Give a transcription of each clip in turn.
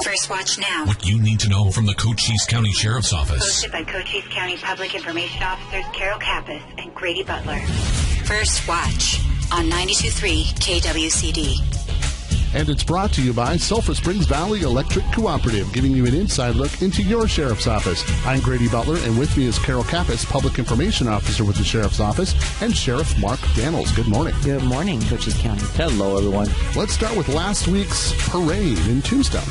First Watch Now. What you need to know from the Cochise County Sheriff's Office. Hosted by Cochise County Public Information Officers Carol Kappas and Grady Butler. First Watch on 92.3 KWCD. And it's brought to you by Sulphur Springs Valley Electric Cooperative, giving you an inside look into your sheriff's office. I'm Grady Butler, and with me is Carol Kappas, Public Information Officer with the Sheriff's Office, and Sheriff Mark Daniels. Good morning. Good morning, Cochise County. Hello, everyone. Let's start with last week's parade in Tombstone.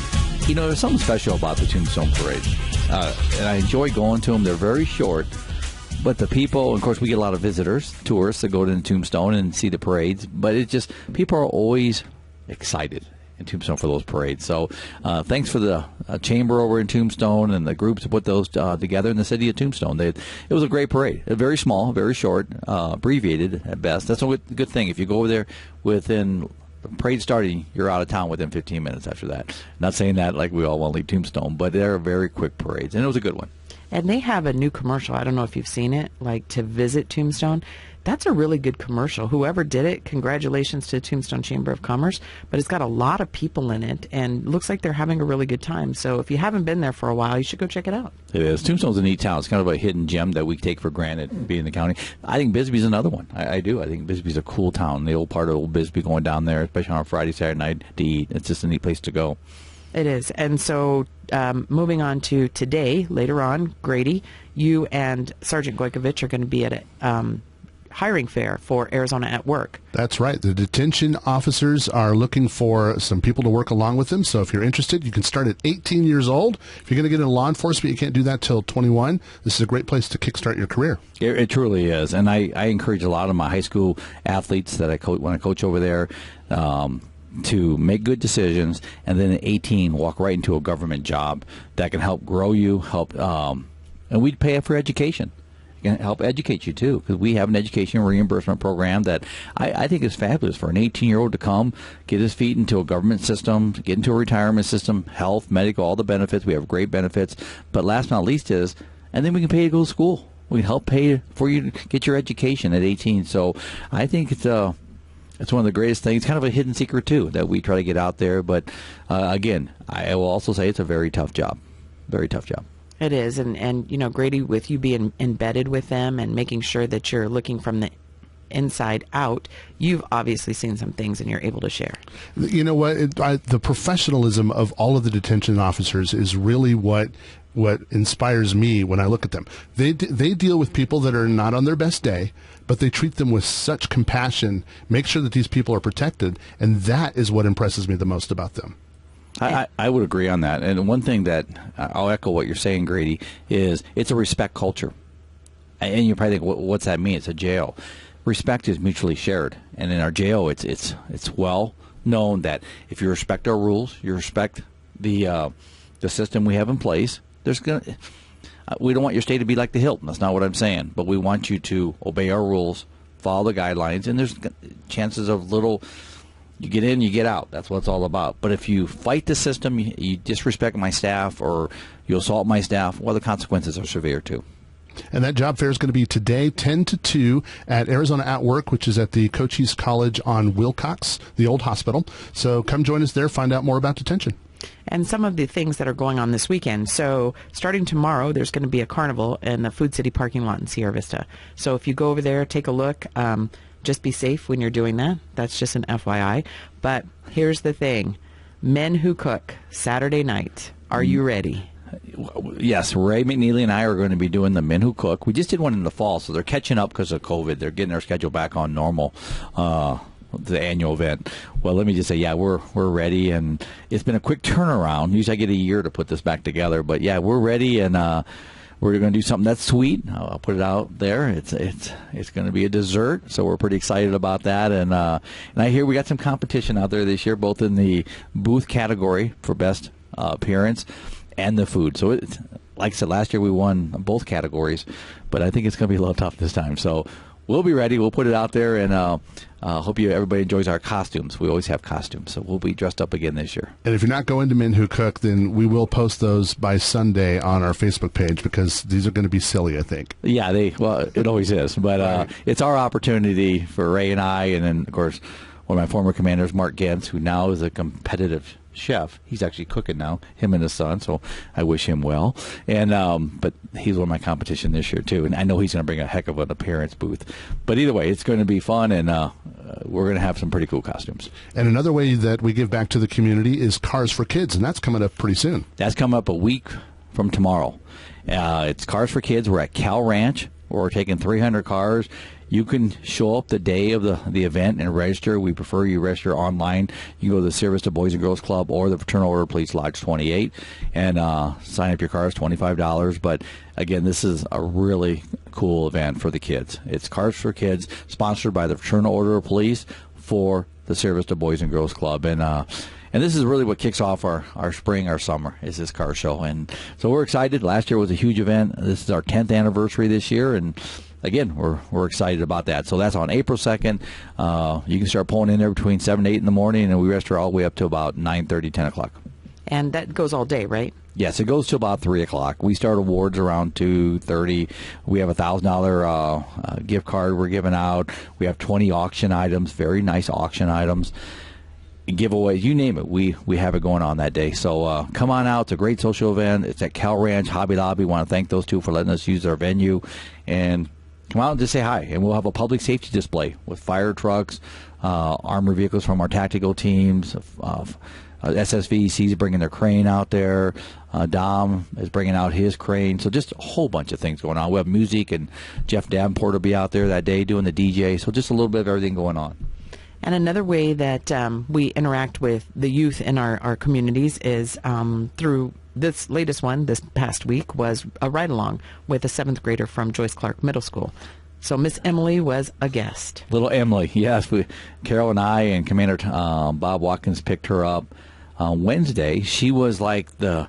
You know, there's something special about the Tombstone Parade, and I enjoy going to them. They're very short, but the people, of course, we get a lot of visitors, tourists that go to Tombstone and see the parades, but it's just, people are always excited in Tombstone for those parades. So thanks for the chamber over in Tombstone and the groups that put those together in the city of Tombstone. It was a great parade. Very small, very short, abbreviated at best. That's a good thing. If you go over there within parade starting, you're out of town within 15 minutes after that. Not saying that like we all want to leave Tombstone, but they're very quick parades, and it was a good one. And they have a new commercial. I don't know if you've seen it, like to visit Tombstone. That's a really good commercial. Whoever did it, congratulations to Tombstone Chamber of Commerce. But it's got a lot of people in it, and looks like they're having a really good time. So if you haven't been there for a while, you should go check it out. It is. Tombstone's a neat town. It's kind of a hidden gem that we take for granted being in the county. I think Bisbee's another one. I do. I think Bisbee's a cool town. The old part of Old Bisbee, going down there, especially on a Friday, Saturday night to eat. It's just a neat place to go. It is. And so moving on to today, later on, Grady, you and Sergeant Gojkovic are going to be at a hiring fair for Arizona at Work. That's right. The detention officers are looking for some people to work along with them. So if you're interested, you can start at 18 years old. If you're going to get into law enforcement, you can't do that till 21. This is a great place to kickstart your career. It truly is. And I encourage a lot of my high school athletes that I coach when I coach over there to make good decisions, and then at 18 walk right into a government job that can help grow you, and we'd pay for education. Can help educate you too, because we have an education reimbursement program that I think is fabulous for an 18-year-old to come, get his feet into a government system, get into a retirement system, health, medical, all the benefits. We have great benefits, but last but not least is, and then we can pay you to go to school. We can help pay for you to get your education at 18. So I think it's one of the greatest things, kind of a hidden secret too, that we try to get out there. But again, I will also say it's a very tough job, very tough job. It is, and you know, Grady, with you being embedded with them and making sure that you're looking from the inside out, you've obviously seen some things and you're able to share. You know what? The professionalism of all of the detention officers is really what inspires me when I look at them. They deal with people that are not on their best day, but they treat them with such compassion, make sure that these people are protected, and that is what impresses me the most about them. I would agree on that. And one thing that I'll echo what you're saying, Grady, is it's a respect culture. And you probably think, what's that mean? It's a jail. Respect is mutually shared. And in our jail, it's well known that if you respect our rules, you respect the system we have in place, we don't want your stay to be like the Hilton. That's not what I'm saying. But we want you to obey our rules, follow the guidelines, and there's chances of little. You get in, you get out. That's what it's all about. But if you fight the system, you disrespect my staff, or you assault my staff, well, the consequences are severe too. And that job fair is going to be today, 10 to 2, at Arizona at Work, which is at the Cochise College on Wilcox, the old hospital. So come join us there, find out more about detention. And some of the things that are going on this weekend. So starting tomorrow, there's going to be a carnival in the Food City parking lot in Sierra Vista. So if you go over there, take a look. Just be safe when you're doing that. That's just an FYI. But here's the thing. Men Who Cook, Saturday night. Are you ready? Yes, Ray McNeely and I are going to be doing the Men Who Cook. We just did one in the fall, so they're catching up because of COVID. They're getting their schedule back on normal, the annual event. Well, let me just say, yeah, we're ready, and it's been a quick turnaround. Usually I get a year to put this back together, but yeah, we're ready, and we're going to do something that's sweet. I'll put it out there. It's going to be a dessert, so we're pretty excited about that. And I hear we got some competition out there this year, both in the booth category for best appearance and the food. So, like I said, last year we won both categories, but I think it's going to be a little tough this time. So we'll be ready. We'll put it out there, and hope everybody enjoys our costumes. We always have costumes, so we'll be dressed up again this year. And if you're not going to Men Who Cook, then we will post those by Sunday on our Facebook page, because these are going to be silly, I think. Yeah, it always is. But right. It's our opportunity for Ray and I, and then, of course, one of my former commanders, Mark Gentz, who now is a competitive chef. He's actually cooking now, him and his son, so I wish him well. And but he's one of my competition this year too, and I know he's going to bring a heck of an appearance booth. But either way, it's going to be fun, and we're going to have some pretty cool costumes. And another way that we give back to the community is Cars for Kids, and that's coming up pretty soon. That's coming up a week from tomorrow. It's Cars for Kids. We're at Cal Ranch. We're taking 300 cars. You can show up the day of the event and register. We prefer you register online. You can go to the Service to Boys and Girls Club or the Fraternal Order of Police Lodge 28 and sign up your cars, $25. But, again, this is a really cool event for the kids. It's Cars for Kids, sponsored by the Fraternal Order of Police for the Service to Boys and Girls Club. And this is really what kicks off our spring, our summer, is this car show. And so we're excited. Last year was a huge event. This is our 10th anniversary this year, and again, we're excited about that. So that's on April 2nd. You can start pulling in there between 7 and 8 in the morning, and we register all the way up to about 9:30, 10 o'clock. And that goes all day, right? Yes, it goes to about 3 o'clock. We start awards around 2:30. We have a $1,000 gift card we're giving out. We have 20 auction items, very nice auction items. Giveaways, you name it, we have it going on that day. So come on out. It's a great social event. It's at Cal Ranch, Hobby Lobby. Want to thank those two for letting us use their venue. And come out and just say hi. And we'll have a public safety display with fire trucks, armored vehicles from our tactical teams. SSVC's bringing their crane out there. Dom is bringing out his crane. So just a whole bunch of things going on. We have music, and Jeff Davenport will be out there that day doing the DJ. So just a little bit of everything going on. And another way that we interact with the youth in our communities is through this latest one this past week was a ride-along with a 7th grader from Joyce Clark Middle School. So Miss Emily was a guest. Little Emily, yes. Carol and I and Commander Bob Watkins picked her up Wednesday. She was like the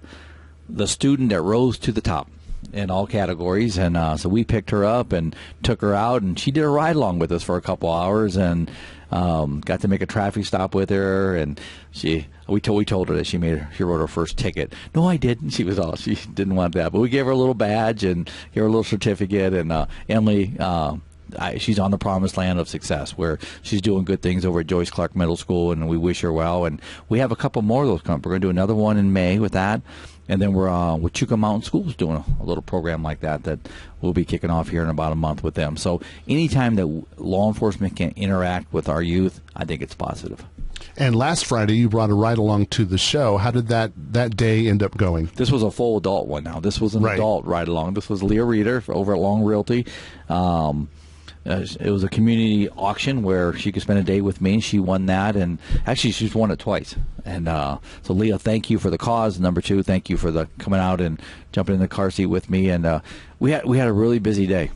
student that rose to the top in all categories, and so we picked her up and took her out, and she did a ride-along with us for a couple hours, and got to make a traffic stop with her, and we told her that she wrote her first ticket. No, I didn't. She didn't want that, but we gave her a little badge and gave her a little certificate. And Emily, she's on the promised land of success, where she's doing good things over at Joyce Clark Middle School, and we wish her well. And we have a couple more of those coming. We're going to do another one in May with that. And then we're with Chuka Mountain Schools doing a little program like that we'll be kicking off here in about a month with them. So anytime that law enforcement can interact with our youth, I think it's positive. And last Friday, you brought a ride-along to the show. How did that day end up going? This was a full adult one now. This was an adult ride-along. This was Leah Reeder over at Long Realty. It was a community auction where she could spend a day with me. She won that, and actually she's won it twice. And so, Leah, thank you for the cause. Number two, thank you for coming out and jumping in the car seat with me. And we had a really busy day,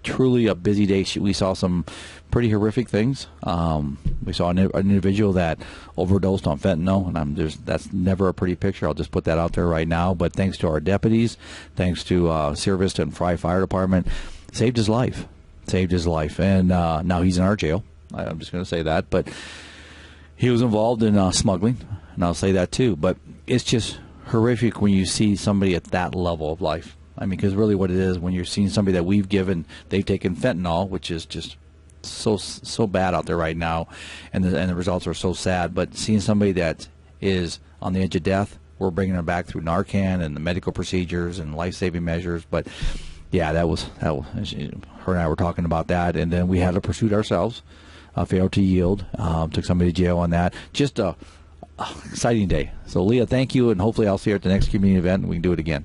truly a busy day. We saw some pretty horrific things. We saw an individual that overdosed on fentanyl, and that's never a pretty picture. I'll just put that out there right now. But thanks to our deputies, thanks to Sierra Vista and Fry Fire Department, saved his life. And now he's in our jail. I'm just going to say that. But he was involved in smuggling, and I'll say that too. But it's just horrific when you see somebody at that level of life. I mean, because really what it is, when you're seeing somebody that they've taken fentanyl, which is just so bad out there right now, and the results are so sad. But seeing somebody that is on the edge of death, we're bringing them back through Narcan and the medical procedures and life-saving measures. But yeah, that was her and I were talking about that, and then we had a pursuit ourselves, failed to yield, took somebody to jail on that. Just a exciting day. So Leah, thank you, and hopefully I'll see her at the next community event and we can do it again.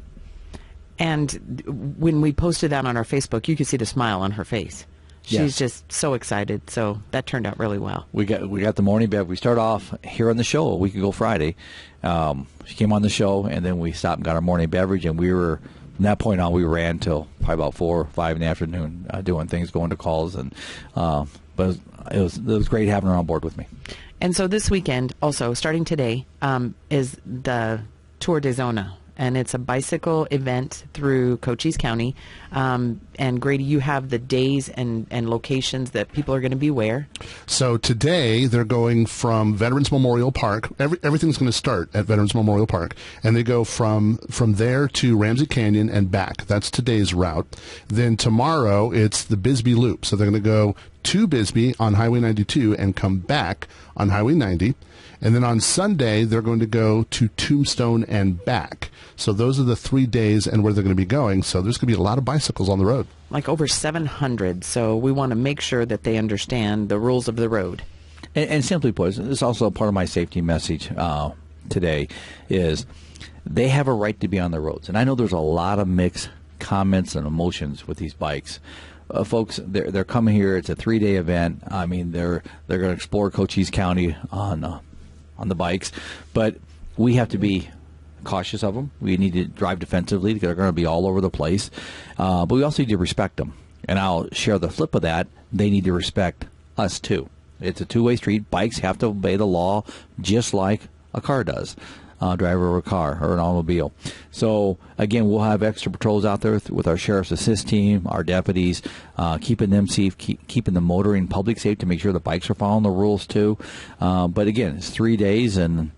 And when we posted that on our Facebook, you could see the smile on her face. She's just so excited. So that turned out really well. We got the morning beverage. We start off here on the show a week ago Friday. She came on the show, and then we stopped and got our morning beverage, and from that point on, we ran till probably about 4 or 5 in the afternoon, doing things, going to calls, and but it was great having her on board with me. And so this weekend, also starting today, is the Tour de Zona, and it's a bicycle event through Cochise County. And Grady, you have the days and locations that people are going to be where? So today they're going from Veterans Memorial Park. Everything's going to start at Veterans Memorial Park, and they go from there to Ramsey Canyon and back. That's today's route. Then tomorrow it's the Bisbee Loop. So they're going to go to Bisbee on Highway 92 and come back on Highway 90. And then on Sunday, they're going to go to Tombstone and back. So those are the 3 days and where they're going to be going. So there's going to be a lot of bicycles on the road. Like over 700. So we want to make sure that they understand the rules of the road. And simply put, this is also part of my safety message today, is they have a right to be on the roads. And I know there's a lot of mixed comments and emotions with these bikes. Folks, they're coming here. It's a 3-day event. I mean, they're going to explore Cochise County on the bikes, but we have to be cautious of them. We need to drive defensively. They're going to be all over the place, but we also need to respect them. And I'll share the flip of that. They need to respect us too. It's a two-way street. Bikes have to obey the law just like a car does. Driver of a car or an automobile. So, again, we'll have extra patrols out there with our Sheriff's Assist team, our deputies, keeping them safe, keeping the motoring public safe to make sure the bikes are following the rules, too. But, again, it's 3 days, and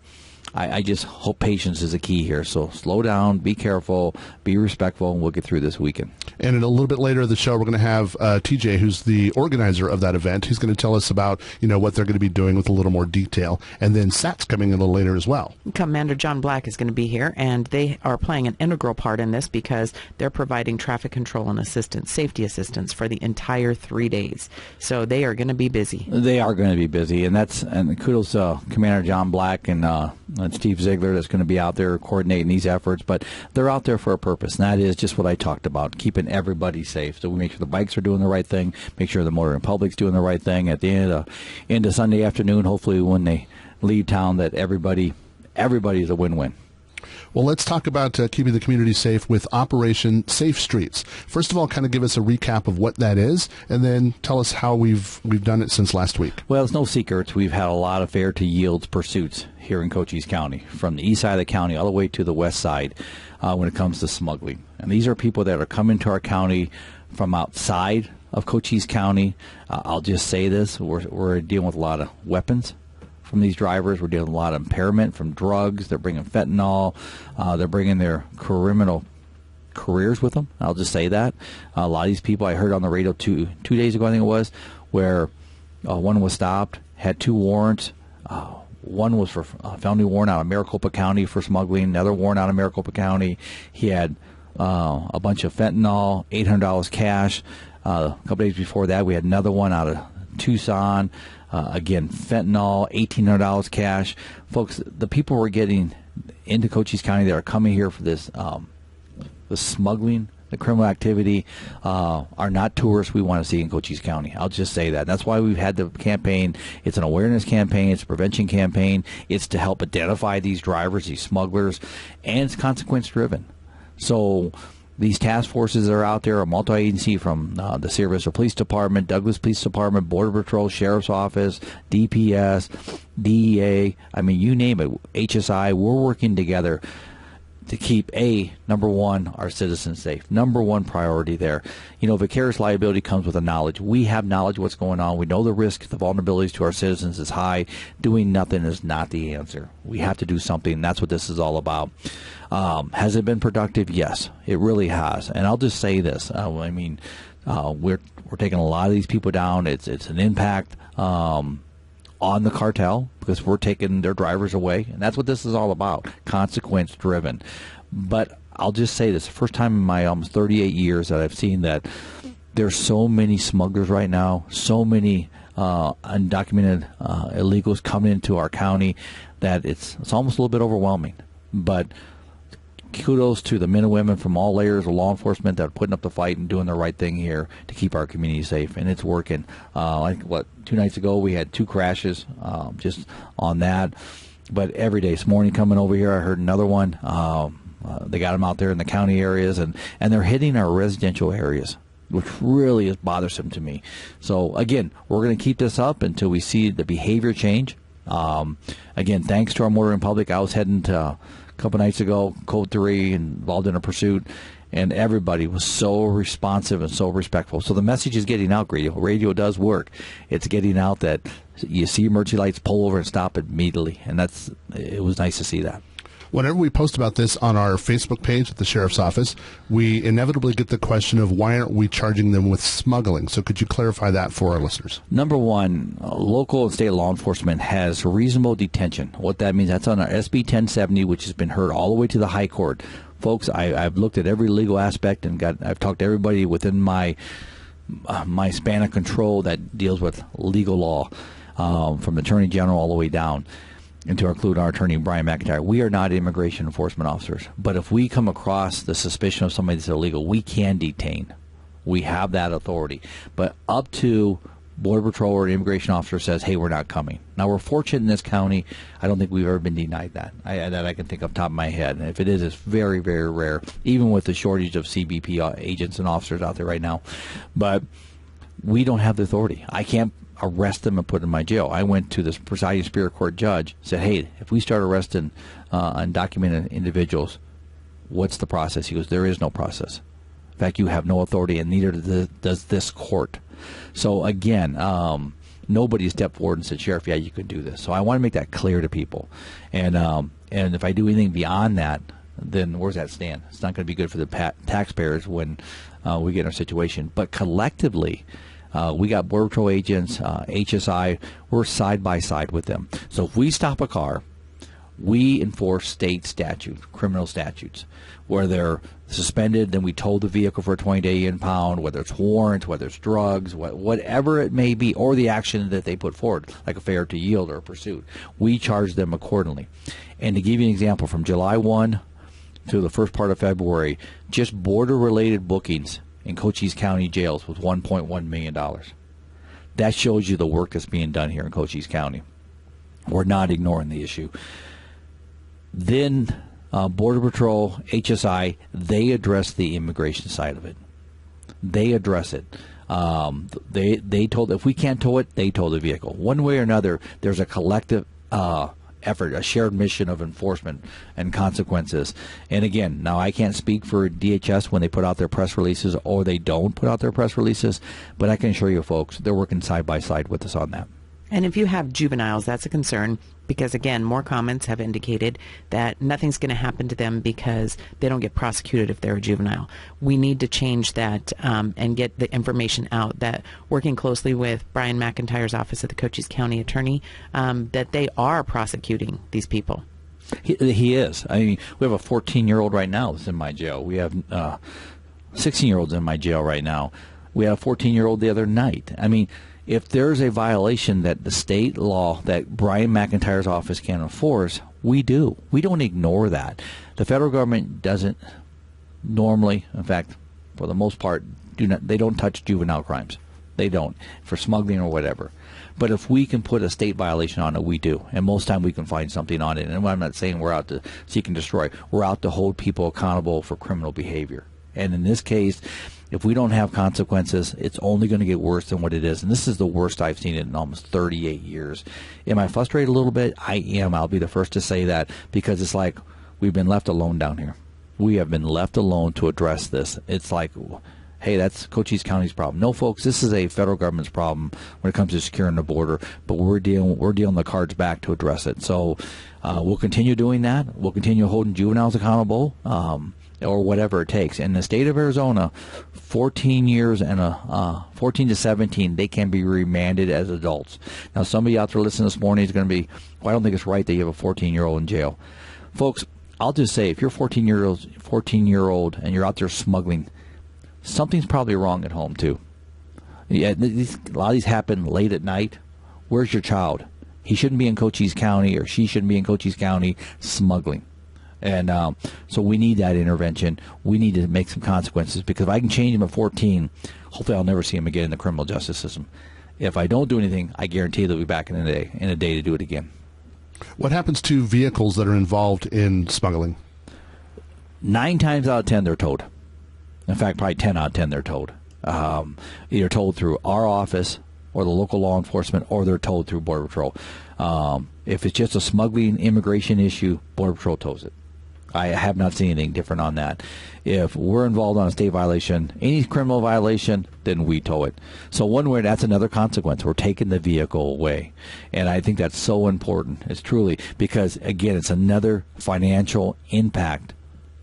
I just hope patience is a key here. So slow down, be careful, be respectful, and we'll get through this weekend. And in a little bit later in the show, we're going to have TJ, who's the organizer of that event. He's going to tell us about, what they're going to be doing with a little more detail. And then Sat's coming in a little later as well. Commander John Black is going to be here, and they are playing an integral part in this because they're providing traffic control and assistance, safety assistance for the entire 3 days. So they are going to be busy. They are going to be busy, and kudos to Commander John Black and Steve Ziegler that's going to be out there coordinating these efforts. But they're out there for a purpose, and that is just what I talked about, keeping everybody safe. So we make sure the bikes are doing the right thing, make sure the motoring public's doing the right thing. At the end of Sunday afternoon, hopefully when they leave town, that everybody is a win-win. Well, let's talk about keeping the community safe with Operation Safe Streets. First of all, kind of give us a recap of what that is, and then tell us how we've done it since last week. Well, it's no secret. We've had a lot of fare to yields pursuits here in Cochise County, from the east side of the county all the way to the west side when it comes to smuggling. And these are people that are coming to our county from outside of Cochise County. I'll just say this, we're dealing with a lot of weapons from these drivers. We're dealing with a lot of impairment from drugs. They're bringing fentanyl. They're bringing their criminal careers with them. I'll just say that. A lot of these people, I heard on the radio two days ago, I think it was, where one was stopped, had 2 warrants. One was for a felony warrant out of Maricopa County for smuggling, another warrant out of Maricopa County. He had a bunch of fentanyl, $800 cash. A couple days before that, we had another one out of Tucson. Again, fentanyl, $1,800 cash. Folks, the people we're getting into Cochise County that are coming here for this, the smuggling, the criminal activity, are not tourists we want to see in Cochise County. I'll just say that. That's why we've had the campaign. It's an awareness campaign. It's a prevention campaign. It's to help identify these drivers, these smugglers, and it's consequence-driven. So these task forces that are out there are multi-agency from the Sierra Vista Police Department, Douglas Police Department, Border Patrol, Sheriff's Office, DPS, DEA, I mean, you name it, HSI. We're working together to keep, number one, our citizens safe. Number one priority there. Vicarious liability comes with the knowledge. We have knowledge of what's going on. We know the risk, the vulnerabilities to our citizens is high. Doing nothing is not the answer. We have to do something, and that's what this is all about. Has it been productive? Yes, it really has. And I'll just say this. We're taking a lot of these people down. It's an impact on the cartel because we're taking their drivers away, and that's what this is all about, consequence driven. But I'll just say this, the first time in my almost 38 years that I've seen that there's so many smugglers right now, so many undocumented illegals coming into our county that it's almost a little bit overwhelming. But kudos to the men and women from all layers of law enforcement that are putting up the fight and doing the right thing here to keep our community safe, and it's working. 2 nights ago we had 2 crashes just on that, but every day. This morning coming over here, I heard another one. They got them out there in the county areas, and they're hitting our residential areas, which really is bothersome to me. So again, we're going to keep this up until we see the behavior change. Again, thanks to our motoring public. I was heading to couple nights ago, Code 3, involved in a pursuit, and everybody was so responsive and so respectful. So the message is getting out. Radio does work. It's getting out that you see emergency lights, pull over and stop immediately, and it was nice to see that. Whenever we post about this on our Facebook page at the Sheriff's Office, we inevitably get the question of why aren't we charging them with smuggling? So could you clarify that for our listeners? Number one, local and state law enforcement has reasonable detention. What that means, that's on our SB 1070, which has been heard all the way to the High Court. Folks, I've looked at every legal aspect and I've talked to everybody within my span of control that deals with legal law, from the Attorney General all the way down, and to include our attorney, Brian McIntyre. We are not immigration enforcement officers. But if we come across the suspicion of somebody that's illegal, we can detain. We have that authority. But up to Border Patrol or an immigration officer says, hey, we're not coming. Now, we're fortunate in this county. I don't think we've ever been denied that. That I can think off the top of my head. And if it is, it's very, very rare, even with the shortage of CBP agents and officers out there right now. But we don't have the authority. I can't arrest them and put them in my jail. I went to this presiding superior court judge, said, hey, if we start arresting undocumented individuals, what's the process? He goes, there is no process. In fact, you have no authority, and neither does this court. So again, nobody stepped forward and said, Sheriff, yeah, you can do this. So I want to make that clear to people. And if I do anything beyond that, then where's that stand? It's not going to be good for the taxpayers when we get in our situation. But collectively, we got Border Patrol agents, HSI, we're side by side with them. So if we stop a car, we enforce state statutes, criminal statutes, where they're suspended, then we tow the vehicle for a 20-day impound, whether it's warrants, whether it's drugs, whatever it may be, or the action that they put forward, like a failure to yield or a pursuit. We charge them accordingly. And to give you an example, from July 1 to the first part of February, just border-related bookings in Cochise County jails was $1.1 million. That shows you the work that's being done here in Cochise County. We're not ignoring the issue. Then Border Patrol, HSI, they address the immigration side of it. They address it. They told, if we can't tow it, they tow the vehicle. One way or another, there's a collective effort, a shared mission of enforcement and consequences. And again, now I can't speak for DHS when they put out their press releases or they don't put out their press releases, but I can assure you folks, they're working side by side with us on that. And if you have juveniles, that's a concern because, again, more comments have indicated that nothing's going to happen to them because they don't get prosecuted if they're a juvenile. We need to change that and get the information out that, working closely with Brian McIntyre's office at the Cochise County Attorney, that they are prosecuting these people. He is. I mean, we have a 14-year-old right now that's in my jail. We have 16-year-olds in my jail right now. We had a 14-year-old the other night. I mean, if there's a violation that the state law that Brian McIntyre's office can enforce, we do. We don't ignore that. The federal government doesn't normally, in fact, for the most part, they don't touch juvenile crimes. They don't, for smuggling or whatever. But if we can put a state violation on it, we do. And most time we can find something on it. And I'm not saying we're out to seek and destroy. We're out to hold people accountable for criminal behavior. And in this case, if we don't have consequences, it's only going to get worse than what it is. And this is the worst I've seen it in almost 38 years. Am I frustrated a little bit? I am. I'll be the first to say that, because it's like we've been left alone down here. We have been left alone to address this. It's like, hey, that's Cochise County's problem. No, folks, this is a federal government's problem when it comes to securing the border, but we're dealing the cards back to address it. So we'll continue doing that. We'll continue holding juveniles accountable. Or whatever it takes. In the state of Arizona, 14 years and 14 to 17, they can be remanded as adults. Now, somebody out there listening this morning is going to be, well, I don't think it's right that you have a 14-year-old in jail. Folks, I'll just say, if you're 14-year-old and you're out there smuggling, something's probably wrong at home too. Yeah, a lot of these happen late at night. Where's your child? He shouldn't be in Cochise County, or she shouldn't be in Cochise County smuggling. And so we need that intervention. We need to make some consequences, because if I can change him at 14, hopefully I'll never see him again in the criminal justice system. If I don't do anything, I guarantee they'll be back in a day to do it again. What happens to vehicles that are involved in smuggling? 9 times out of 10, they're towed. In fact, probably 10 out of 10, they're towed. Either towed through our office or the local law enforcement, or they're towed through Border Patrol. If it's just a smuggling immigration issue, Border Patrol tows it. I have not seen anything different on that. If we're involved on a state violation, any criminal violation, then we tow it. So one way, that's another consequence. We're taking the vehicle away. And I think that's so important. It's truly, because, again, it's another financial impact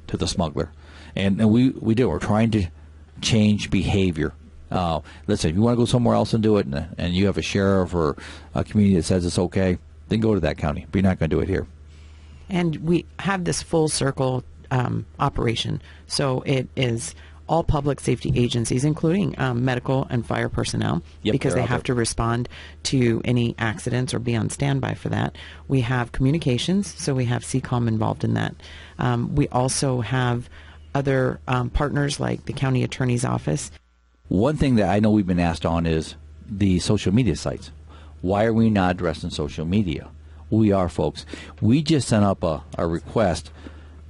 to the smuggler. And we do. We're trying to change behavior. Listen, if you want to go somewhere else and do it, and you have a sheriff or a community that says it's okay, then go to that county. But you're not going to do it here. And we have this full circle operation. So it is all public safety agencies, including medical and fire personnel, because they have to respond to any accidents or be on standby for that. We have communications, so we have CCOM involved in that. We also have other partners like the county attorney's office. One thing that I know we've been asked on is the social media sites. Why are we not addressing social media? We are, folks. We just sent up a request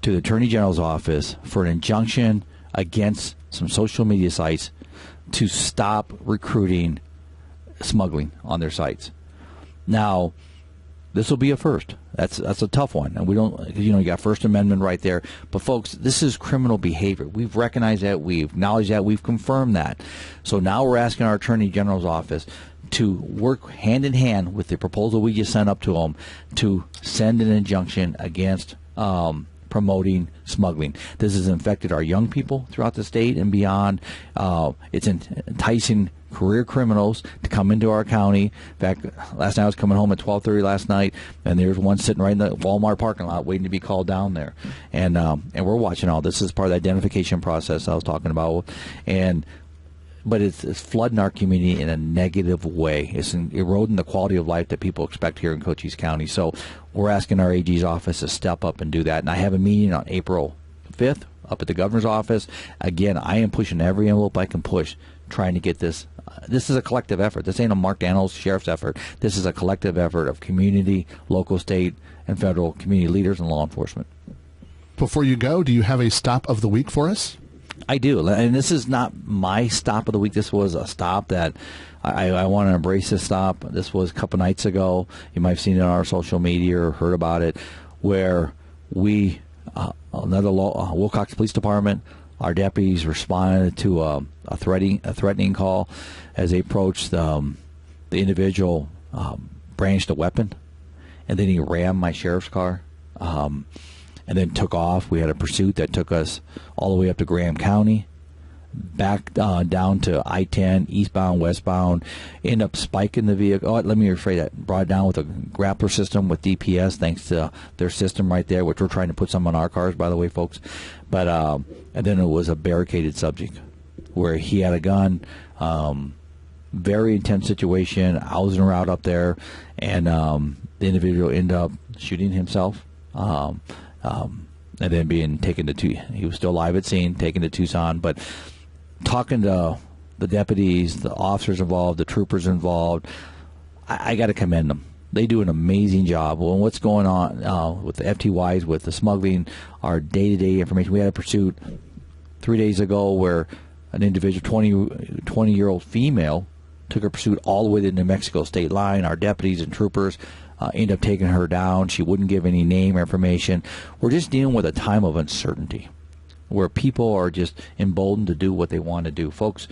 to the Attorney General's office for an injunction against some social media sites to stop recruiting smuggling on their sites. Now, this will be a first. That's a tough one, and we don't. You got First Amendment right there. But folks, this is criminal behavior. We've recognized that. We've acknowledged that. We've confirmed that. So now we're asking our Attorney General's office to work hand in hand with the proposal we just sent up to them to send an injunction against promoting smuggling. This has infected our young people throughout the state and beyond. It's enticing career criminals to come into our county. In fact, last night I was coming home at 12:30 last night, and there's one sitting right in the Walmart parking lot waiting to be called down there. And we're watching all this. This is part of the identification process I was talking about. But it's flooding our community in a negative way. It's eroding the quality of life that people expect here in Cochise County. So we're asking our AG's office to step up and do that. And I have a meeting on April 5th up at the governor's office. Again, I am pushing every envelope I can push, trying to get this. This is a collective effort. This ain't a Mark Daniels sheriff's effort. This is a collective effort of community, local, state, and federal community leaders and law enforcement. Before you go, do you have a stop of the week for us? I do, and this is not my stop of the week. This was a stop that I want to embrace. This stop. This was a couple nights ago. You might have seen it on our social media or heard about it, where we, Wilcox Police Department, our deputies responded to a threatening call as they approached the individual, brandished a weapon, and then he rammed my sheriff's car. And then took off. We had a pursuit that took us all the way up to Graham County, back down to I-10, eastbound, westbound, end up spiking the vehicle. Oh, let me rephrase that. Brought it down with a grappler system with DPS, thanks to their system right there, which we're trying to put some on our cars, by the way, folks. But and then it was a barricaded subject where he had a gun. Very intense situation. I was en route up there, and the individual ended up shooting himself. And then being taken to he was still alive at scene, taken to Tucson. But talking to the deputies, the officers involved, the troopers involved, I got to commend them. They do an amazing job. Well, what's going on with the FTYs, with the smuggling, our day-to-day information. We had a pursuit 3 days ago where an individual, 20-year-old female, took her pursuit all the way to the New Mexico state line. Our deputies and troopers ended up taking her down. She wouldn't give any name or information. We're just dealing with a time of uncertainty where people are just emboldened to do what they want to do. Folks,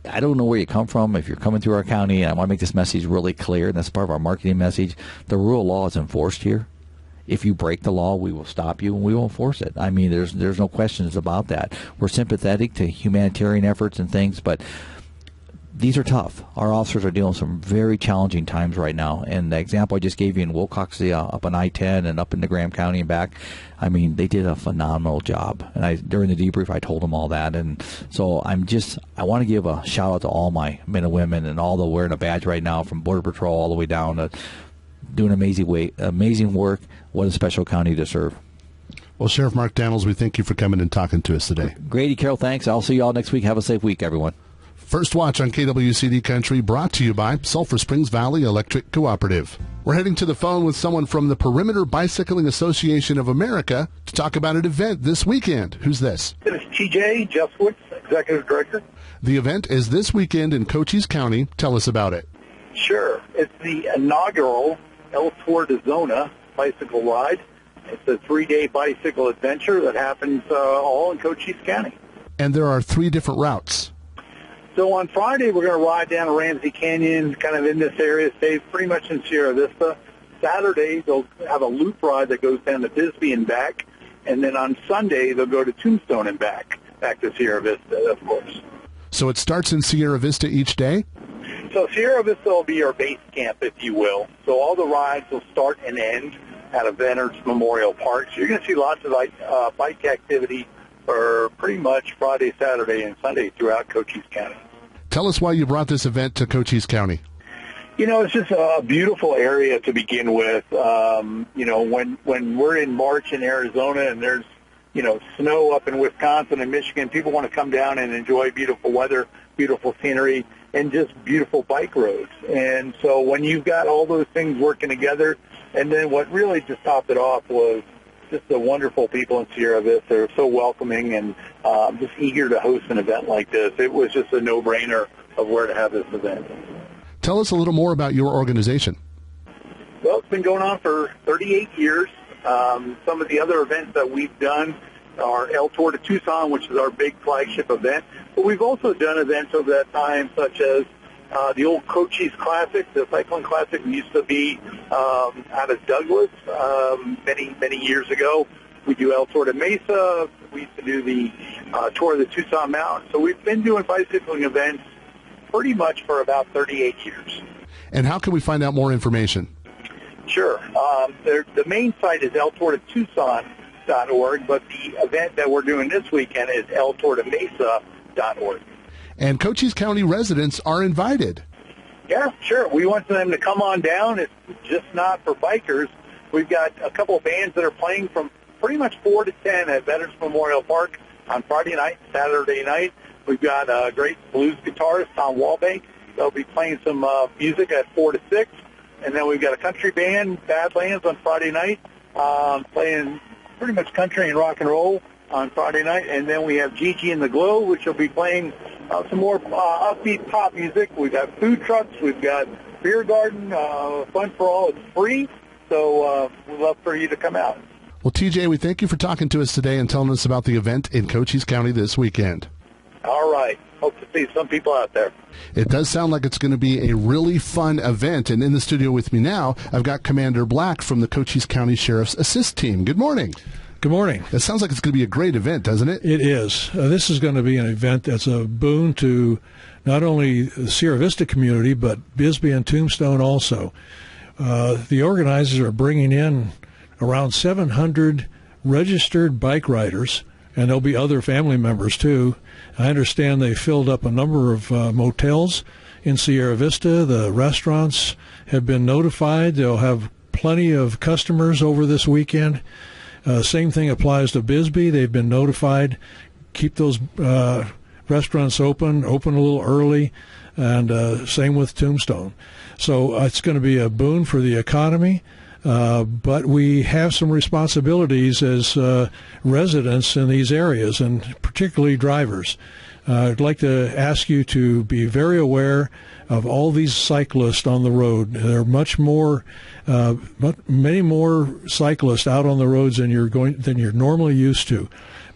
I don't know where you come from. If you're coming through our county, and I want to make this message really clear, and that's part of our marketing message, the rule of law is enforced here. If you break the law, we will stop you and we will enforce it. I mean, there's no questions about that. We're sympathetic to humanitarian efforts and things, but these are tough. Our officers are dealing with some very challenging times right now. And the example I just gave you in Wilcox, up on I-10 and up into Graham County and back, I mean, they did a phenomenal job. And during the debrief, I told them all that. And so I want to give a shout out to all my men and women and all the wearing a badge right now, from Border Patrol all the way down to doing amazing work. What a special county to serve. Well, Sheriff Mark Daniels, we thank you for coming and talking to us today. Grady, Carol, thanks. I'll see you all next week. Have a safe week, everyone. First Watch on KWCD Country, brought to you by Sulphur Springs Valley Electric Cooperative. We're heading to the phone with someone from the Perimeter Bicycling Association of America to talk about an event this weekend. Who's this? This is TJ Jeffwitz, Executive Director. The event is this weekend in Cochise County. Tell us about it. Sure. It's the inaugural El Tour de Zona bicycle ride. It's a 3-day bicycle adventure that happens all in Cochise County. And there are 3 different routes. So on Friday, we're going to ride down to Ramsey Canyon, kind of in this area, stay pretty much in Sierra Vista. Saturday, they'll have a loop ride that goes down to Bisbee and back. And then on Sunday, they'll go to Tombstone and back to Sierra Vista, of course. So it starts in Sierra Vista each day? So Sierra Vista will be our base camp, if you will. So all the rides will start and end at a Veterans Memorial Park. So you're going to see lots of bike activity for pretty much Friday, Saturday, and Sunday throughout Cochise County. Tell us why you brought this event to Cochise County. You know, it's just a beautiful area to begin with. You know, when we're in March in Arizona and there's, you know, snow up in Wisconsin and Michigan, people want to come down and enjoy beautiful weather, beautiful scenery, and just beautiful bike roads. And so when you've got all those things working together, and then what really just topped it off was just the wonderful people in Sierra Vista. They're so welcoming and just eager to host an event like this. It was just a no-brainer of where to have this event. Tell us a little more about your organization. Well, it's been going on for 38 years. Some of the other events that we've done are El Tour de Tucson, which is our big flagship event. But we've also done events over that time, such as the old Cochise Classic, the cycling classic used to be out of Douglas many years ago. We do El Tour de Mesa. We used to do the Tour of the Tucson Mountains. So we've been doing bicycling events pretty much for about 38 years. And how can we find out more information? Sure. The main site is eltourtotucson.org, but the event that we're doing this weekend is eltourtomesa.org. And Cochise County residents are invited. Yeah, sure. We want them to come on down. It's just not for bikers. We've got a couple of bands that are playing from pretty much 4 to 10 at Veterans Memorial Park on Friday night, Saturday night. We've got a great blues guitarist, Tom Wallbank. They'll be playing some music at 4 to 6. And then we've got a country band, Badlands, on Friday night, playing pretty much country and rock and roll on Friday night. And then we have Gigi and the Glow, which will be playing some more upbeat pop music. We've got food trucks. We've got beer garden, fun for all. It's free, so we'd love for you to come out. Well, TJ, we thank you for talking to us today and telling us about the event in Cochise County this weekend. All right. Hope to see some people out there. It does sound like it's going to be a really fun event. And in the studio with me now, I've got Commander Black from the Cochise County Sheriff's Assist Team. Good morning. Good morning. It sounds like it's going to be a great event, doesn't it? It is. This is going to be an event that's a boon to not only the Sierra Vista community, but Bisbee and Tombstone also. The organizers are bringing in around 700 registered bike riders, and there'll be other family members too. I understand they filled up a number of motels in Sierra Vista. The restaurants have been notified. They'll have plenty of customers over this weekend. Same thing applies to Bisbee. They've been notified. Keep those restaurants open a little early, and same with Tombstone. So it's going to be a boon for the economy. But we have some responsibilities as residents in these areas, and particularly drivers. I'd like to ask you to be very aware of all these cyclists on the road. There are many more cyclists out on the roads than you're normally used to.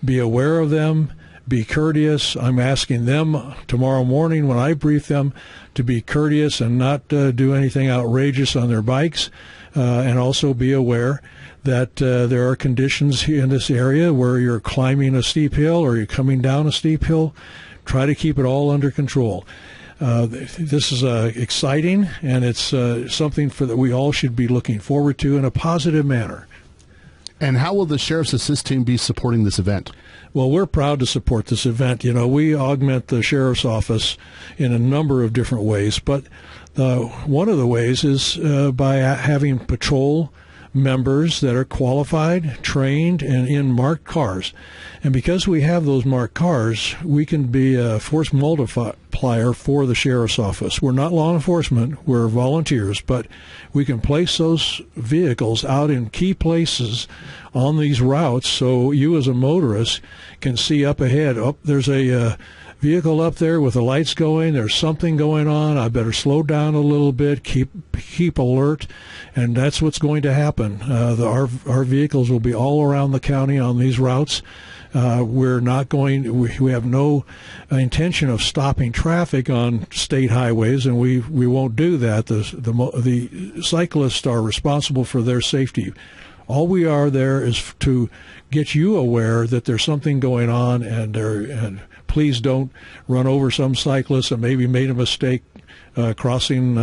Be aware of them. Be courteous. I'm asking them tomorrow morning when I brief them to be courteous and not do anything outrageous on their bikes. And also be aware that there are conditions in this area where you're climbing a steep hill or you're coming down a steep hill. Try to keep it all under control. This is exciting, and it's something that we all should be looking forward to in a positive manner. And how will the Sheriff's Assist Team be supporting this event? Well, we're proud to support this event. You know, we augment the Sheriff's Office in a number of different ways, but one of the ways is by having patrol members that are qualified, trained, and in marked cars. And because we have those marked cars, we can be a force multiplier for the Sheriff's Office. We're not law enforcement, we're volunteers, but we can place those vehicles out in key places on these routes so you as a motorist can see up ahead, there's a vehicle up there with the lights going, there's something going on, I better slow down a little bit, keep alert, and that's what's going to happen. Our vehicles will be all around the county on these routes. We're not going. We have no intention of stopping traffic on state highways, and we won't do that. The cyclists are responsible for their safety. All we are there is to get you aware that there's something going on, and please don't run over some cyclists that maybe made a mistake crossing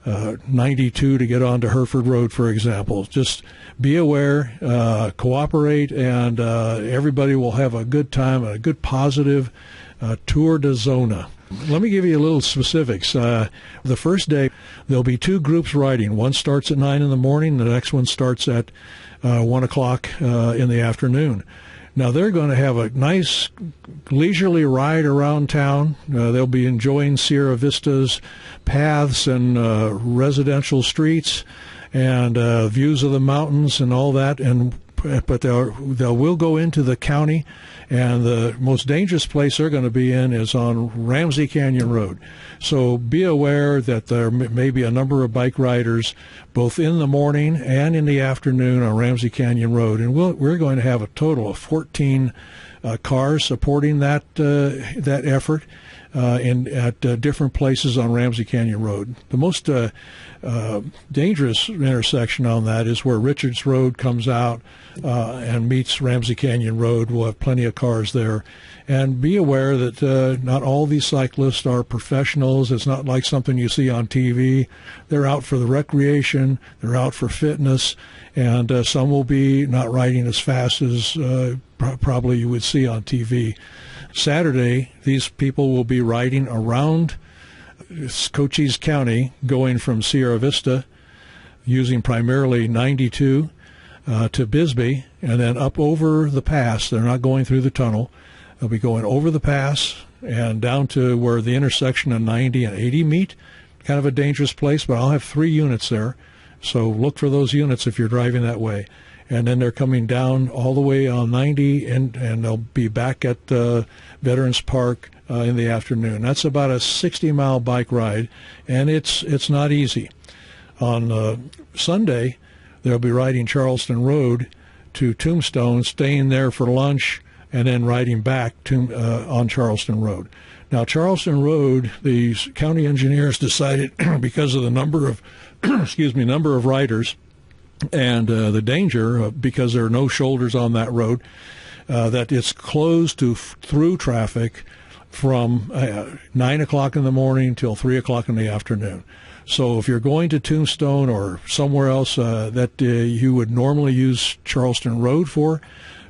92 to get onto Hereford Road, for example. Just be aware, cooperate, and everybody will have a good time, a good positive tour de Zona. Let me give you a little specifics. The first day, there'll be 2 groups riding. One starts at 9 in the morning. The next one starts at 1 o'clock in the afternoon. Now, they're going to have a nice leisurely ride around town. They'll be enjoying Sierra Vista's paths and residential streets and views of the mountains and all that. But they will go into the county, and the most dangerous place they're going to be in is on Ramsey Canyon Road. So be aware that there may be a number of bike riders both in the morning and in the afternoon on Ramsey Canyon Road. And we're going to have a total of 14 cars supporting that effort at different places on Ramsey Canyon Road. The most dangerous intersection on that is where Richards Road comes out and meets Ramsey Canyon Road. We'll have plenty of cars there. And be aware that not all these cyclists are professionals. It's not like something you see on TV. They're out for the recreation. They're out for fitness. And some will be not riding as fast as probably you would see on TV. Saturday, these people will be riding around Cochise County, going from Sierra Vista, using primarily 92 to Bisbee, and then up over the pass. They're not going through the tunnel. They'll be going over the pass and down to where the intersection of 90 and 80 meet. Kind of a dangerous place, but I'll have 3 units there. So look for those units if you're driving that way. And then they're coming down all the way on 90, and they'll be back at Veterans Park in the afternoon. That's about a 60-mile bike ride, and it's not easy. On Sunday, they'll be riding Charleston Road to Tombstone, staying there for lunch, and then riding back on Charleston Road. Now, Charleston Road, the county engineers decided because of the number of number of riders and the danger, because there are no shoulders on that road, that it's closed to through traffic from 9 o'clock in the morning till 3 o'clock in the afternoon. So if you're going to Tombstone or somewhere else that you would normally use Charleston Road for,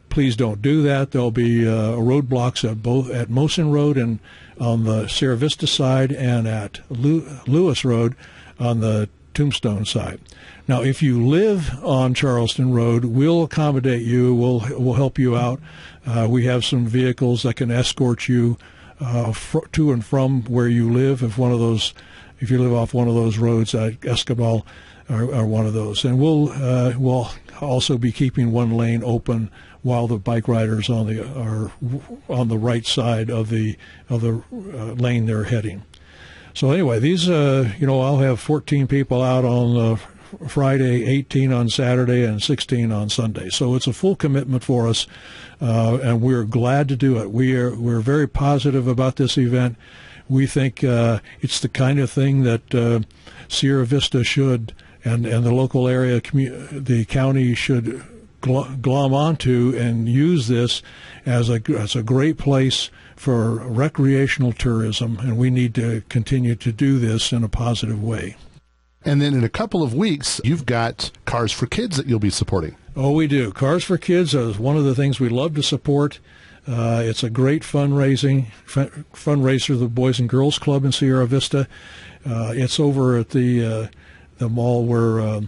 please don't do that. There'll be roadblocks at Mosen Road and on the Sierra Vista side, and at Lewis Road on the Tombstone side. Now, if you live on Charleston Road, we'll accommodate you. We'll help you out. We have some vehicles that can escort you to and from where you live. If you live off one of those roads, Escobal are one of those, and we'll also be keeping one lane open while the bike riders are on the right side of the lane they're heading. So anyway, these I'll have 14 people out on Friday, 18 on Saturday, and 16 on Sunday. So it's a full commitment for us, and we're glad to do it. We're very positive about this event. We think it's the kind of thing that Sierra Vista should, and the local area, the county should glom onto and use this as a great place for recreational tourism, and we need to continue to do this in a positive way. And then in a couple of weeks, you've got Cars for Kids that you'll be supporting. Oh, we do. Cars for Kids is one of the things we love to support. It's a great fundraiser, the Boys and Girls Club in Sierra Vista. It's over at the mall where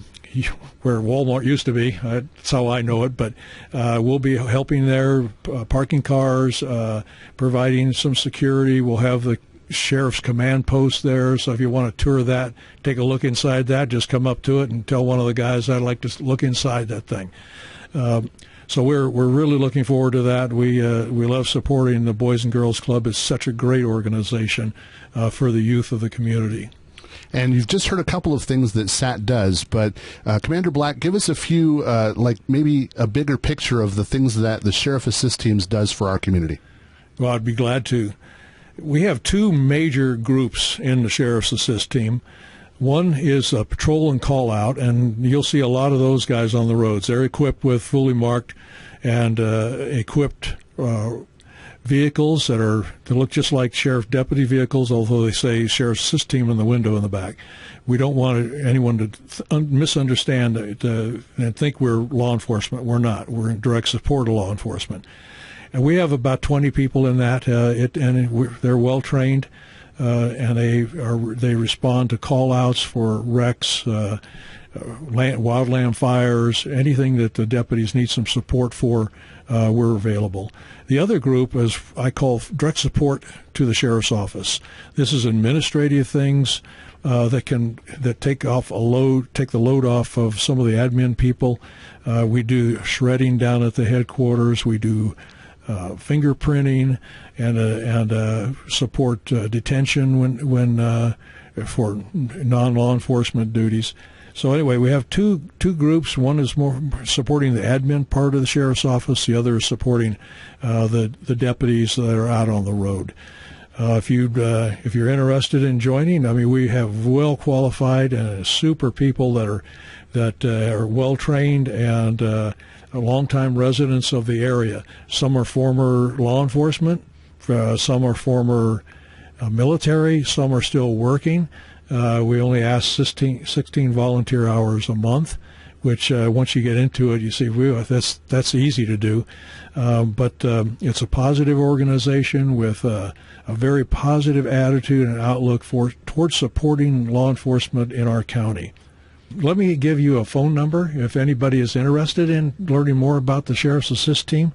Walmart used to be. That's how I know it. But we'll be helping there, parking cars, providing some security. We'll have the Sheriff's Command Post there. So if you want to tour that, take a look inside that, just come up to it and tell one of the guys, I'd like to look inside that thing. So we're really looking forward to that. We love supporting the Boys and Girls Club. It's such a great organization for the youth of the community. And you've just heard a couple of things that SAT does, but Commander Black, give us a few, like maybe a bigger picture of the things that the Sheriff Assist Teams does for our community. Well, I'd be glad to. We have two major groups in the Sheriff's Assist Team. One is a patrol and call out, and you'll see a lot of those guys on the roads. They're equipped with fully marked and equipped vehicles that look just like sheriff deputy vehicles, although they say Sheriff's Assist Team in the window in the back. We don't want anyone to misunderstand and think we're law enforcement. We're not. We're in direct support of law enforcement. And we have about 20 people in that, they're well trained, and they respond to call outs for wrecks, wildland fires, anything that the deputies need some support for. We're available. The other group is I call direct support to the sheriff's office. This is administrative things that take the load off of some of the admin people. We do shredding down at the headquarters. We do fingerprinting and support detention when for non-law enforcement duties. So anyway, we have two groups. One is more supporting the admin part of the sheriff's office. The other is supporting the deputies that are out on the road. If you're interested in joining, I mean, we have well qualified and super people that are well trained and longtime residents of the area. Some are former law enforcement, some are former military, some are still working. We only ask 16 volunteer hours a month, which once you get into it, you see, that's easy to do. But it's a positive organization with a very positive attitude and outlook towards supporting law enforcement in our county. Let me give you a phone number if anybody is interested in learning more about the Sheriff's Assist Team.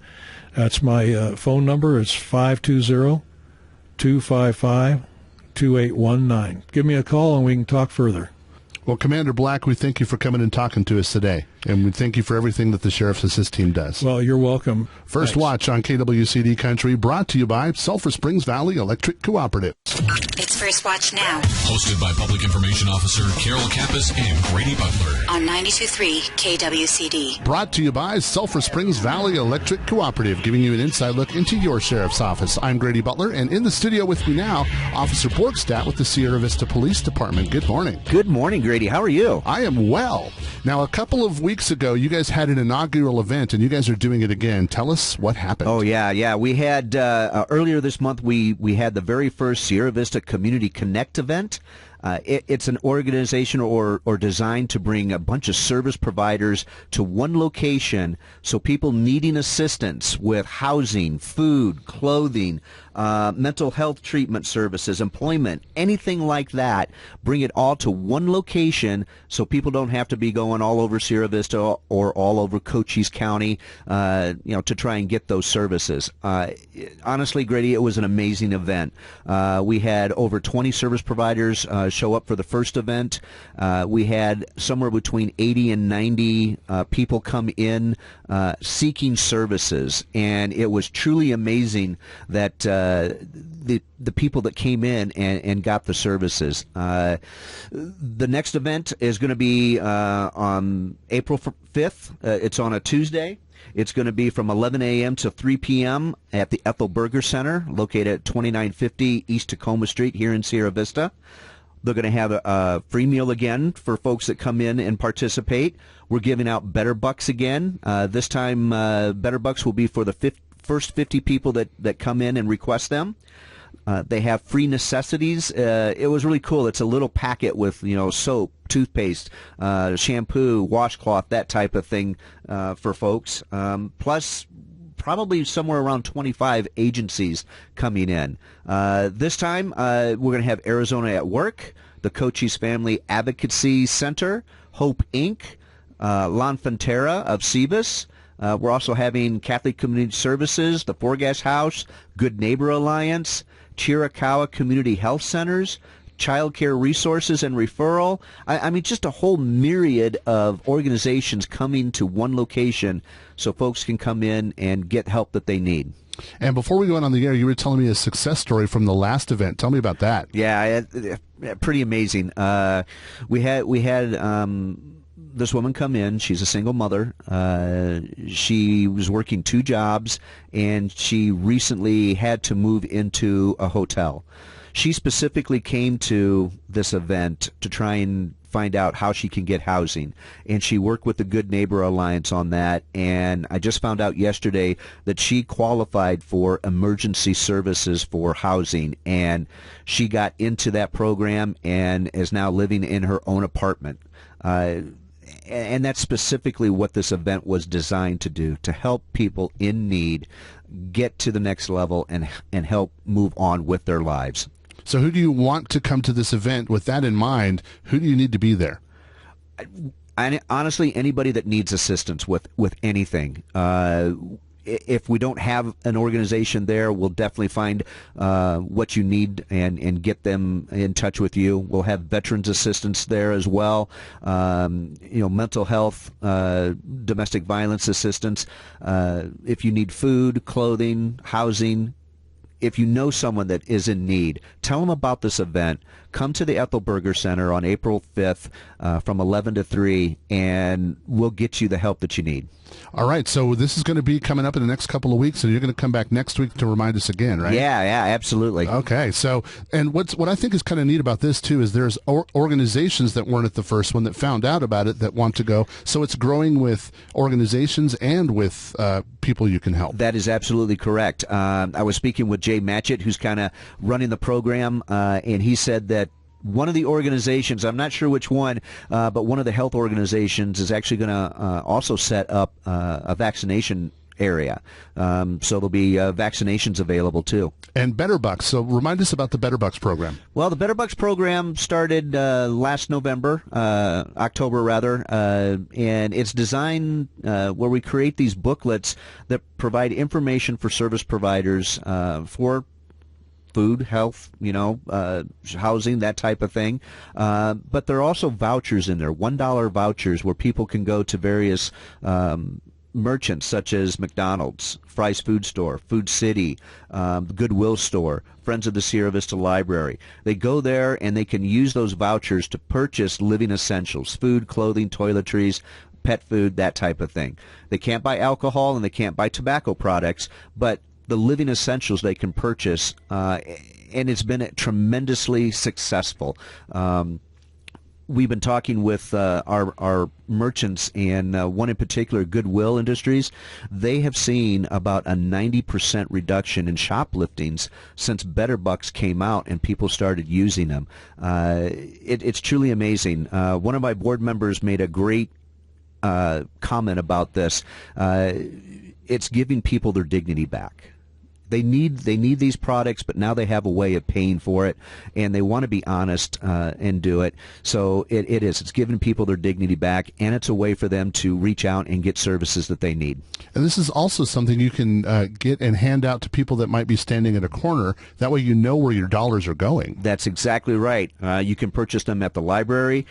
That's my phone number. It's 520-255-2819. Give me a call and we can talk further. Well, Commander Black, we thank you for coming and talking to us today, and we thank you for everything that the Sheriff's Assist Team does. Well, you're welcome. First Thanks. Watch on KWCD Country, brought to you by Sulphur Springs Valley Electric Cooperative. It's First Watch now. Hosted by Public Information Officer Carol Kappas and Grady Butler. On 92.3 KWCD. Brought to you by Sulphur Springs Valley Electric Cooperative, giving you an inside look into your sheriff's office. I'm Grady Butler, and in the studio with me now, Officer Borgstadt with the Sierra Vista Police Department. Good morning. Good morning, Grady. How are you? I am well. Now, a couple of weeks ago, you guys had an inaugural event, and you guys are doing it again. Tell us what happened. Oh, yeah. We had, earlier this month, we had the very first Sierra Vista Community Connect event. It's an organization or designed to bring a bunch of service providers to one location so people needing assistance with housing, food, clothing, mental health treatment services, employment, anything like that, bring it all to one location so people don't have to be going all over Sierra Vista or all over Cochise County, to try and get those services. Honestly, Grady, it was an amazing event. We had over 20 service providers show up for the first event. We had somewhere between 80 and 90 people come in seeking services, and it was truly amazing that the people that came in and got the services. The next event is going to be on April 5th. It's on a Tuesday. It's going to be from 11 a.m. to 3 p.m. at the Ethel Berger Center, located at 2950 East Tacoma Street here in Sierra Vista. They're going to have a free meal again for folks that come in and participate. We're giving out Better Bucks again. This time, Better Bucks will be for the first 50 people that come in and request them. They have free necessities. It was really cool. It's a little packet with, soap, toothpaste, shampoo, washcloth, that type of thing for folks. Plus, probably somewhere around 25 agencies coming in. This time, we're going to have Arizona at Work, the Cochise Family Advocacy Center, Hope Inc., L'Enfantera of Cebus. We're also having Catholic Community Services, the Forgas House, Good Neighbor Alliance, Chiricahua Community Health Centers, Child Care Resources and Referral. I mean, just a whole myriad of organizations coming to one location so folks can come in and get help that they need. And before we go on the air, you were telling me a success story from the last event. Tell me about that. Yeah, pretty amazing. We had this woman come in. She's a single mother. She was working 2 jobs, and she recently had to move into a hotel. She specifically came to this event to try and find out how she can get housing, and she worked with the Good Neighbor Alliance on that, and I just found out yesterday that she qualified for emergency services for housing, and she got into that program and is now living in her own apartment. And that's specifically what this event was designed to do, to help people in need get to the next level and help move on with their lives. So who do you want to come to this event? With that in mind, who do you need to be there? Honestly, anybody that needs assistance with anything. If we don't have an organization there, we'll definitely find what you need and get them in touch with you. We'll have veterans assistance there as well. Mental health, domestic violence assistance. If you need food, clothing, housing. If you know someone that is in need, tell them about this event. Come to the Ethelberger Center on April 5th from 11 to 3, and we'll get you the help that you need. All right, so this is going to be coming up in the next couple of weeks, and you're going to come back next week to remind us again, right? Yeah, absolutely. Okay, so, and what I think is kind of neat about this, too, is there's organizations that weren't at the first one that found out about it that want to go, so it's growing with organizations and with people you can help. That is absolutely correct. I was speaking with Jay Matchett, who's kind of running the program, and he said that one of the organizations, I'm not sure which one, but one of the health organizations is actually going to also set up a vaccination area. So there'll be vaccinations available too. And Better Bucks. So remind us about the Better Bucks program. Well, the Better Bucks program started last October rather, and it's designed where we create these booklets that provide information for service providers for food, health, housing, that type of thing. But there are also vouchers in there, $1 vouchers where people can go to various merchants such as McDonald's, Fry's Food Store, Food City, Goodwill Store, Friends of the Sierra Vista Library. They go there and they can use those vouchers to purchase living essentials, food, clothing, toiletries, pet food, that type of thing. They can't buy alcohol and they can't buy tobacco products, but the living essentials they can purchase, and it's been tremendously successful. We've been talking with our merchants, and one in particular, Goodwill Industries. They have seen about a 90% reduction in shopliftings since Better Bucks came out and people started using them. It's truly amazing. One of my board members made a great comment about this. It's giving people their dignity back. They need these products, but now they have a way of paying for it, and they want to be honest and do it. So it's giving people their dignity back, and it's a way for them to reach out and get services that they need. And this is also something you can get and hand out to people that might be standing at a corner. That way you know where your dollars are going. That's exactly right. You can purchase them at the library,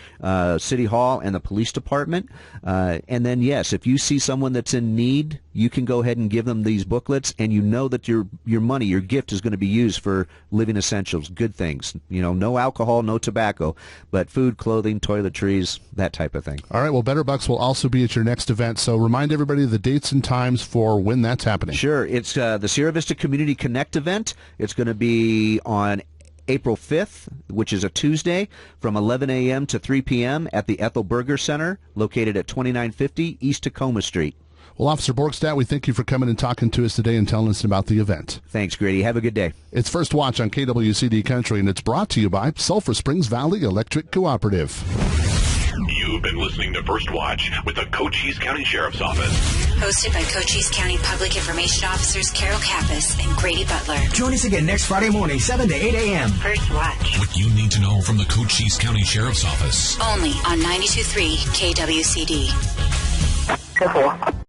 City Hall, and the police department. And then, yes, if you see someone that's in need, you can go ahead and give them these booklets, and you know that your money, your gift is going to be used for living essentials, good things. No alcohol, no tobacco, but food, clothing, toiletries, that type of thing. All right, well, Better Bucks will also be at your next event, so remind everybody of the dates and times for when that's happening. Sure. It's the Sierra Vista Community Connect event. It's going to be on April 5th, which is a Tuesday, from 11 a.m. to 3 p.m. at the Ethelberger Center, located at 2950 East Tacoma Street. Well, Officer Borgstadt, we thank you for coming and talking to us today and telling us about the event. Thanks, Grady. Have a good day. It's First Watch on KWCD Country, and it's brought to you by Sulphur Springs Valley Electric Cooperative. You've been listening to First Watch with the Cochise County Sheriff's Office. Hosted by Cochise County Public Information Officers Carol Kappas and Grady Butler. Join us again next Friday morning, 7 to 8 a.m. First Watch. What you need to know from the Cochise County Sheriff's Office. Only on 92.3 KWCD.